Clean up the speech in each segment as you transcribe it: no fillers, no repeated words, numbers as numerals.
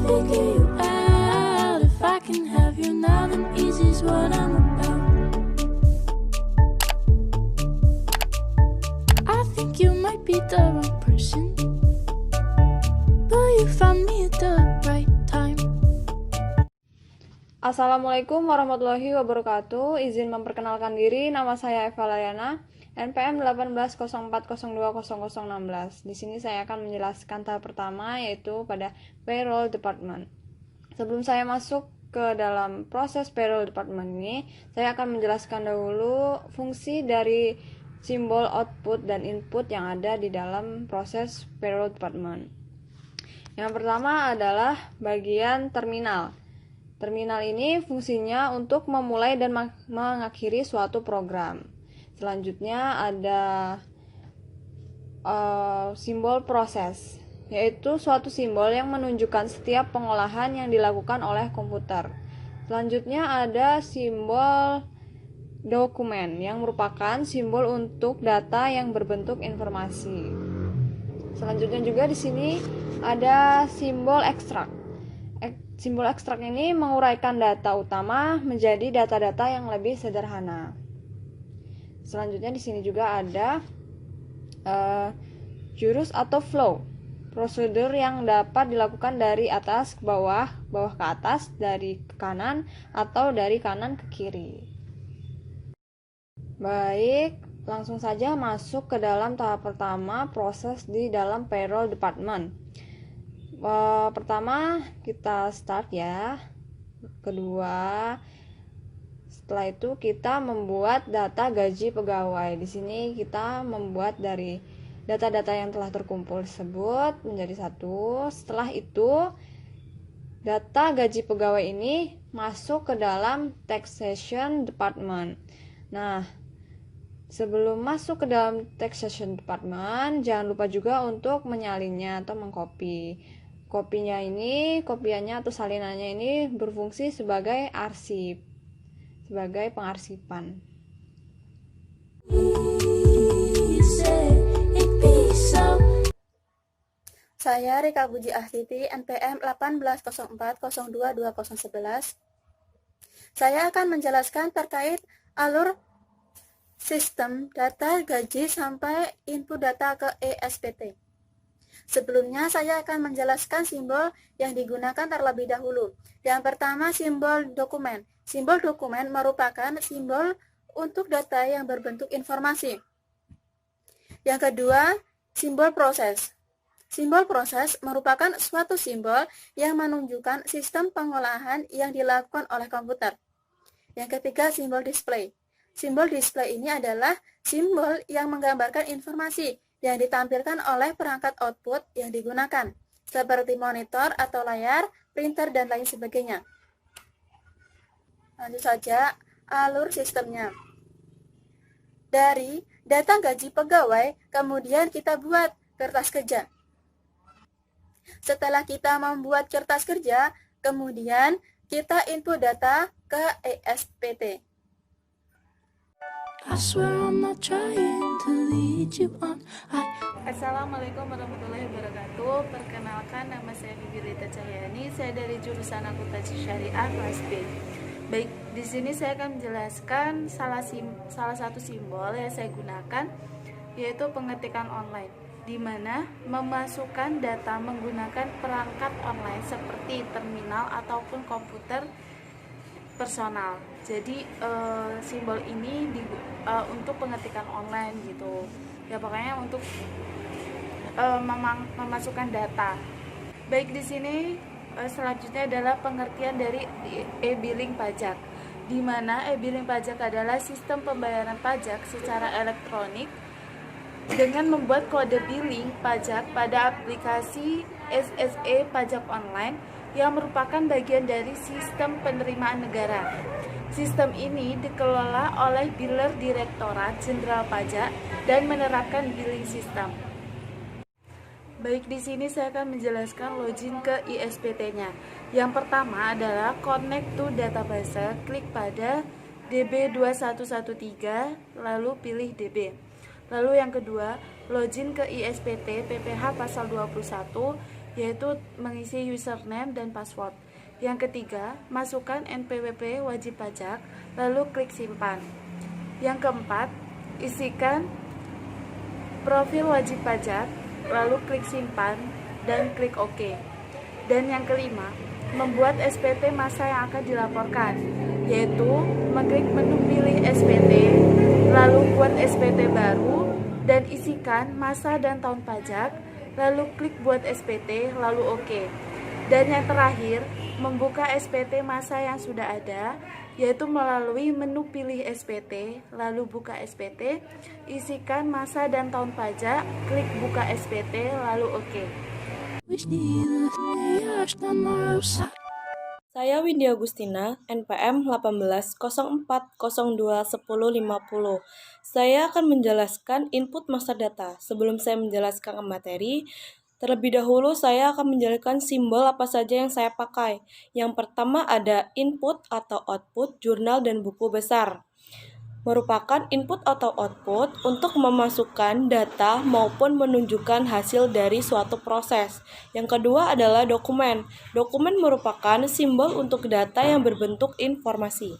figure you out. If I can have you now, then easy's what I'm about. I think you might be the wrong person, but you found me at the right time. Assalamualaikum warahmatullahi wabarakatuh. Izin memperkenalkan diri, nama saya Eva Layana, NPM 1804020016. Di sini saya akan menjelaskan tahap pertama, yaitu pada payroll department. Sebelum saya masuk ke dalam proses payroll department ini, saya akan menjelaskan dahulu fungsi dari simbol output dan input yang ada di dalam proses payroll department. Yang pertama adalah bagian terminal. Terminal ini fungsinya untuk memulai dan mengakhiri suatu program. Selanjutnya ada simbol proses, yaitu suatu simbol yang menunjukkan setiap pengolahan yang dilakukan oleh komputer. Selanjutnya ada simbol dokumen, yang merupakan simbol untuk data yang berbentuk informasi. Selanjutnya juga di sini ada simbol ekstrak. Simbol ekstrak ini menguraikan data utama menjadi data-data yang lebih sederhana. Selanjutnya di sini juga ada jurus atau flow, prosedur yang dapat dilakukan dari atas ke bawah, bawah ke atas, dari ke kanan, atau dari kanan ke kiri. Baik, langsung saja masuk ke dalam tahap pertama, proses di dalam payroll department. Pertama kita start ya. Kedua, setelah itu kita membuat data gaji pegawai. Di sini kita membuat dari data-data yang telah terkumpul tersebut menjadi satu. Setelah itu data gaji pegawai ini masuk ke dalam taxation department. Nah, sebelum masuk ke dalam taxation department, jangan lupa juga untuk menyalinnya atau mengcopy. Kopiannya atau salinannya ini berfungsi sebagai arsip, sebagai pengarsipan. Saya Rika Puji Astuti, NPM 1804022011. Saya akan menjelaskan terkait alur sistem data gaji sampai input data ke ESPT. Sebelumnya saya akan menjelaskan simbol yang digunakan terlebih dahulu. Yang pertama, simbol dokumen. Simbol dokumen merupakan simbol untuk data yang berbentuk informasi. Yang kedua, simbol proses. Simbol proses merupakan suatu simbol yang menunjukkan sistem pengolahan yang dilakukan oleh komputer. Yang ketiga, simbol display. Simbol display ini adalah simbol yang menggambarkan informasi yang ditampilkan oleh perangkat output yang digunakan, seperti monitor atau layar, printer, dan lain sebagainya. Lanjut saja, alur sistemnya. Dari data gaji pegawai, kemudian kita buat kertas kerja. Setelah kita membuat kertas kerja, kemudian kita input data ke ESPT. I swear I'm not trying to lead you on. Assalamualaikum warahmatullahi wabarakatuh. Perkenalkan, nama saya Bibi Rita Cahyani. Saya dari jurusan Akuntansi Syariah kelas B. Baik, di sini saya akan menjelaskan salah satu simbol yang saya gunakan, yaitu pengetikan online, di mana memasukkan data menggunakan perangkat online seperti terminal ataupun komputer personal. Jadi simbol ini untuk pengetikan online gitu. Ya pokoknya untuk memasukkan data. Baik, di sini selanjutnya adalah pengertian dari e-billing pajak, di mana e-billing pajak adalah sistem pembayaran pajak secara elektronik dengan membuat kode billing pajak pada aplikasi SSE Pajak Online yang merupakan bagian dari sistem penerimaan negara. Sistem ini dikelola oleh Biller Direktorat Jenderal Pajak dan menerapkan billing system. Baik, di sini saya akan menjelaskan login ke ISPT-nya. Yang pertama adalah connect to database, klik pada DB2113, lalu pilih DB. Lalu yang kedua, login ke ISPT PPH pasal 21, yaitu mengisi username dan password. Yang ketiga, masukkan NPWP wajib pajak, lalu klik simpan. Yang keempat, isikan profil wajib pajak, lalu klik simpan dan klik OK. Dan yang kelima, membuat SPT masa yang akan dilaporkan, yaitu mengklik menu pilih SPT, lalu buat SPT baru, dan isikan masa dan tahun pajak, lalu klik buat SPT, lalu OK. Dan yang terakhir, membuka SPT masa yang sudah ada, yaitu melalui menu pilih SPT, lalu buka SPT, isikan masa dan tahun pajak, klik buka SPT, lalu OK. Saya Windy Agustina, NPM 1804021050. Saya akan menjelaskan input master data. Sebelum saya menjelaskan materi, terlebih dahulu saya akan menjelaskan simbol apa saja yang saya pakai. Yang pertama ada input atau output, jurnal dan buku besar. Merupakan input atau output untuk memasukkan data maupun menunjukkan hasil dari suatu proses. Yang kedua adalah dokumen. Dokumen merupakan simbol untuk data yang berbentuk informasi.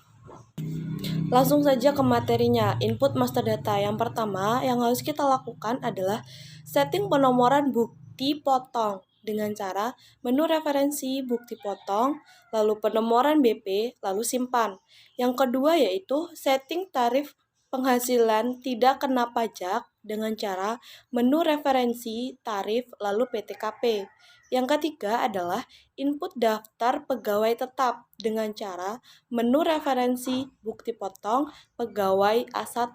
Langsung saja ke materinya, input master data. Yang pertama yang harus kita lakukan adalah setting penomoran bukti potong dengan cara menu referensi bukti potong, lalu penomoran BP, lalu simpan. Yang kedua yaitu setting tarif penghasilan tidak kena pajak dengan cara menu referensi tarif, lalu PTKP. Yang ketiga adalah input daftar pegawai tetap dengan cara menu referensi bukti potong pegawai A1.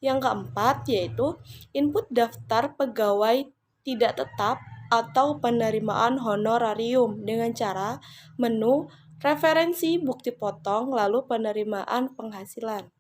Yang keempat yaitu input daftar pegawai tidak tetap atau penerimaan honorarium dengan cara menu referensi bukti potong lalu penerimaan penghasilan.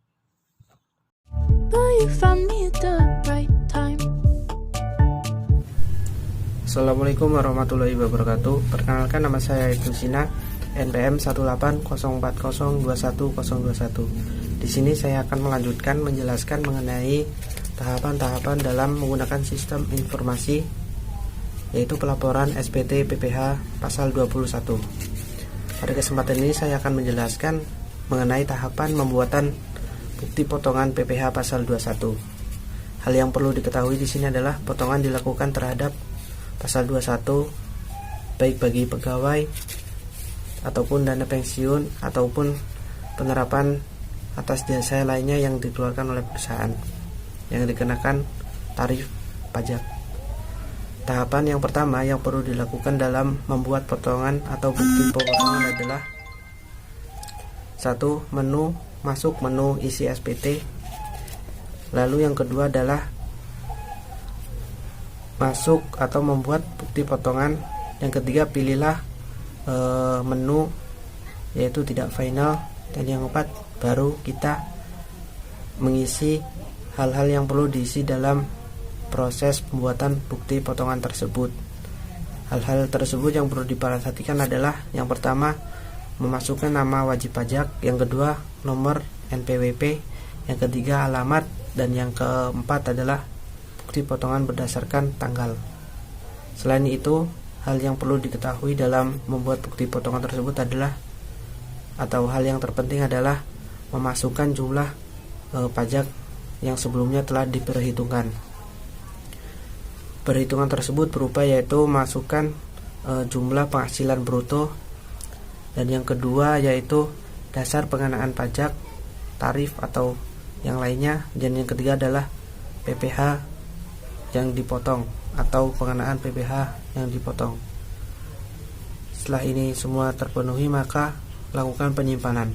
Assalamualaikum warahmatullahi wabarakatuh. Perkenalkan, nama saya Ibnu Sina, NPM 18040210021. Di sini saya akan melanjutkan menjelaskan mengenai tahapan-tahapan dalam menggunakan sistem informasi, yaitu pelaporan SPT PPH pasal 21. Pada kesempatan ini saya akan menjelaskan mengenai tahapan pembuatan bukti potongan PPH pasal 21. Hal yang perlu diketahui di sini adalah potongan dilakukan terhadap pasal 21 baik bagi pegawai ataupun dana pensiun ataupun penerapan atas jasa lainnya yang dikeluarkan oleh perusahaan yang dikenakan tarif pajak. Tahapan yang pertama yang perlu dilakukan dalam membuat potongan atau bukti pemotongan adalah 1. Menu masuk menu isi SPT. Lalu yang kedua adalah masuk atau membuat bukti potongan. Yang ketiga pilihlah menu yaitu tidak final. Dan yang keempat baru kita mengisi hal-hal yang perlu diisi dalam proses pembuatan bukti potongan tersebut. Hal-hal tersebut yang perlu diperhatikan adalah yang pertama memasukkan nama wajib pajak, yang kedua nomor NPWP, yang ketiga alamat, dan yang keempat adalah bukti potongan berdasarkan tanggal. Selain itu, hal yang perlu diketahui dalam membuat bukti potongan tersebut adalah atau hal yang terpenting adalah memasukkan jumlah pajak yang sebelumnya telah diperhitungkan. Perhitungan tersebut berupa yaitu masukkan jumlah penghasilan bruto, dan yang kedua yaitu dasar pengenaan pajak, tarif atau yang lainnya, dan yang ketiga adalah PPH yang dipotong atau pengenaan PPH yang dipotong. Setelah ini semua terpenuhi, maka lakukan penyimpanan.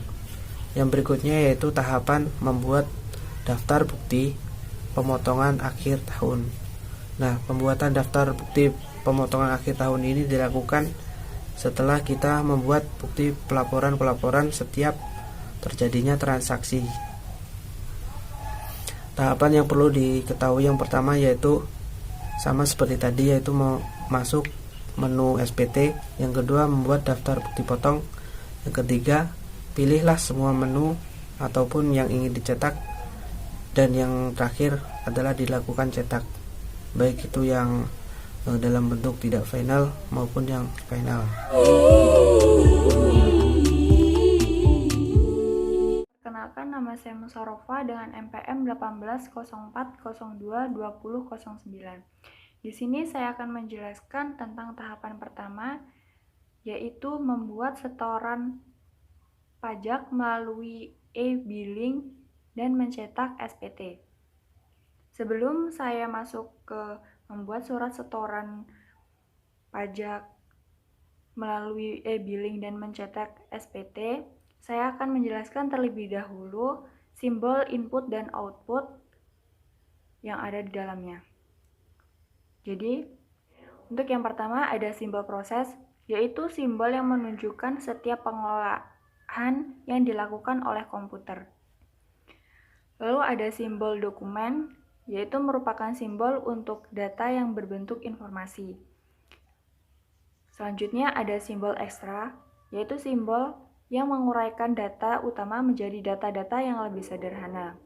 Yang berikutnya yaitu tahapan membuat daftar bukti pemotongan akhir tahun. Nah, pembuatan daftar bukti pemotongan akhir tahun ini dilakukan setelah kita membuat bukti pelaporan setiap terjadinya transaksi. Tahapan yang perlu diketahui yang pertama yaitu sama seperti tadi, yaitu masuk menu SPT. Yang kedua membuat daftar bukti potong. Yang ketiga pilihlah semua menu ataupun yang ingin dicetak. Dan yang terakhir adalah dilakukan cetak, baik itu yang dalam bentuk tidak final maupun yang final. Perkenalkan, nama saya Musarofa dengan NPM 1804022009. Di sini saya akan menjelaskan tentang tahapan pertama, yaitu membuat setoran pajak melalui e-billing dan mencetak SPT. Sebelum saya masuk ke membuat surat setoran pajak melalui e-billing dan mencetak SPT, saya akan menjelaskan terlebih dahulu simbol input dan output yang ada di dalamnya. Jadi, untuk yang pertama ada simbol proses, yaitu simbol yang menunjukkan setiap pengolahan yang dilakukan oleh komputer. Lalu ada simbol dokumen, yaitu merupakan simbol untuk data yang berbentuk informasi. Selanjutnya ada simbol ekstra, yaitu simbol yang menguraikan data utama menjadi data-data yang lebih sederhana.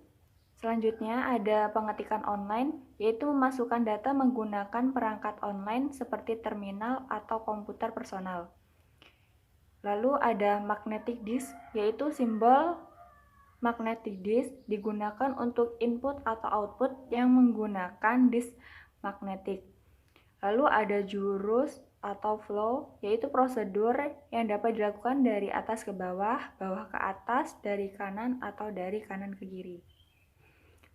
Selanjutnya ada pengetikan online, yaitu memasukkan data menggunakan perangkat online seperti terminal atau komputer personal. Lalu ada magnetic disk, yaitu simbol magnetic disk digunakan untuk input atau output yang menggunakan disk magnetik. Lalu ada jurus atau flow, yaitu prosedur yang dapat dilakukan dari atas ke bawah, bawah ke atas, dari kanan atau dari kanan ke kiri.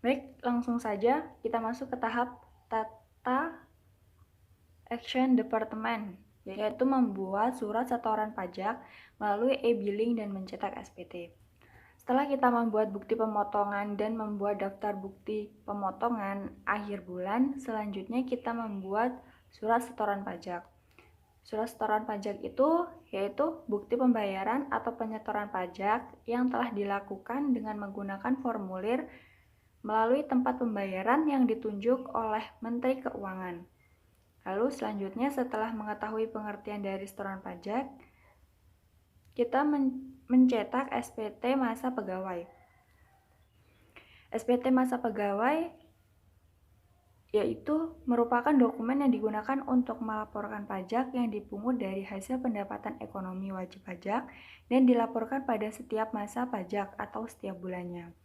Baik, langsung saja kita masuk ke tahap Data Action Department, yaitu membuat surat setoran pajak melalui e-billing dan mencetak SPT. Setelah kita membuat bukti pemotongan dan membuat daftar bukti pemotongan akhir bulan, selanjutnya kita membuat surat setoran pajak. Surat setoran pajak itu yaitu bukti pembayaran atau penyetoran pajak yang telah dilakukan dengan menggunakan formulir melalui tempat pembayaran yang ditunjuk oleh Menteri Keuangan. Lalu selanjutnya setelah mengetahui pengertian dari setoran pajak, kita mencetak SPT masa pegawai. SPT masa pegawai yaitu merupakan dokumen yang digunakan untuk melaporkan pajak yang dipungut dari hasil pendapatan ekonomi wajib pajak dan dilaporkan pada setiap masa pajak atau setiap bulannya.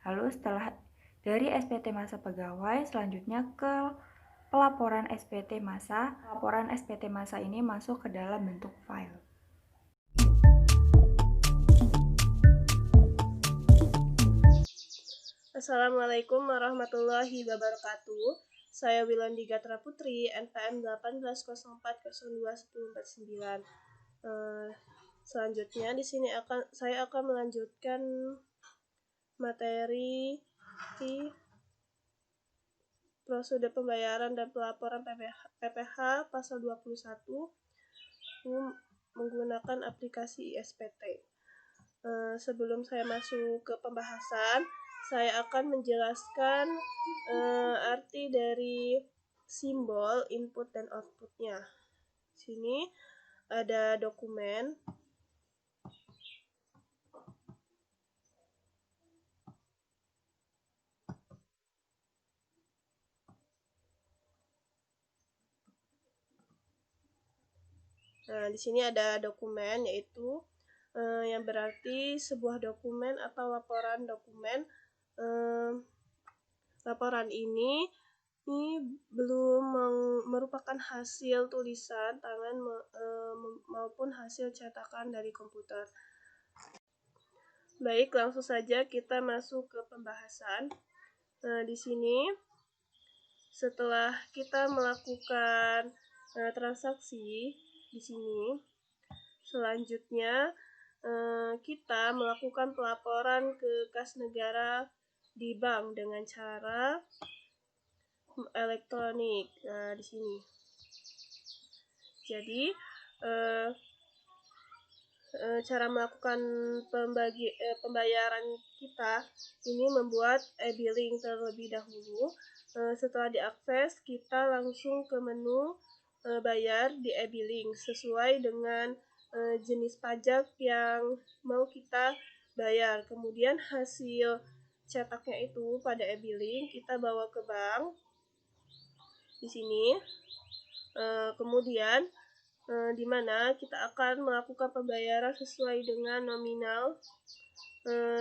Lalu setelah dari SPT masa pegawai, selanjutnya ke pelaporan SPT masa. Laporan SPT masa ini masuk ke dalam bentuk file. Assalamualaikum warahmatullahi wabarakatuh. Saya Wilandi Gatra Putri, NPM 1804021049. Selanjutnya di sini saya akan melanjutkan materi di prosedur pembayaran dan pelaporan PPH pasal 21 menggunakan aplikasi ISPT. Sebelum saya masuk ke pembahasan, saya akan menjelaskan arti dari simbol input dan outputnya. Sini ada dokumen. Nah, di sini ada dokumen, yaitu yang berarti sebuah dokumen atau laporan dokumen. Laporan ini belum merupakan hasil tulisan tangan maupun hasil cetakan dari komputer. Baik, langsung saja kita masuk ke pembahasan. Di sini setelah kita melakukan transaksi di sini, selanjutnya kita melakukan pelaporan ke kas negara di bank dengan cara elektronik. Nah, di sini. Jadi cara melakukan pembayaran kita ini membuat e-billing terlebih dahulu. Setelah diakses, kita langsung ke menu bayar di e-billing sesuai dengan jenis pajak yang mau kita bayar. Kemudian hasil cetaknya itu pada e-billing kita bawa ke bank. Di sini Kemudian di mana kita akan melakukan pembayaran sesuai dengan nominal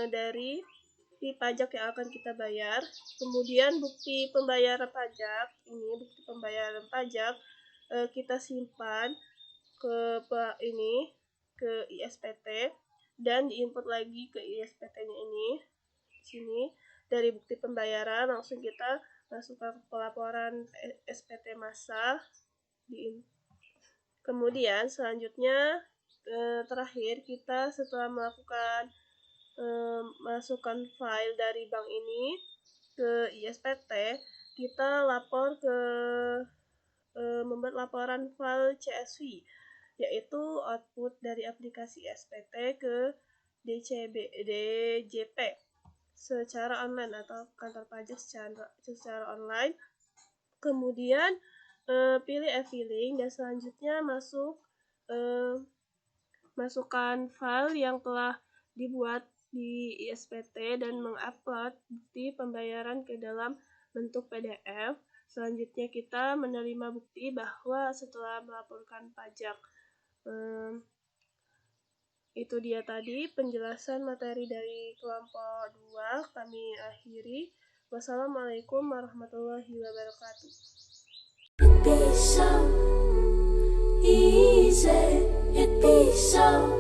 dari pajak yang akan kita bayar. Kemudian bukti pembayaran pajak kita simpan ke ISPT dan diinput lagi ke ISPT-nya ini. Di sini dari bukti pembayaran langsung kita masukkan ke pelaporan SPT massa. Kemudian selanjutnya terakhir kita setelah melakukan masukkan file dari bank ini ke ISPT, kita membuat laporan file CSV, yaitu output dari aplikasi SPT ke DJP secara online atau kantor pajak secara online. Kemudian pilih e-filing dan selanjutnya masukkan file yang telah dibuat di ISPT dan mengupload bukti pembayaran ke dalam bentuk PDF. Selanjutnya kita menerima bukti bahwa setelah melaporkan pajak. Itu dia tadi penjelasan materi dari kelompok 2. Kami akhiri. Wassalamualaikum warahmatullahi wabarakatuh. It'd be so easy, it'd be so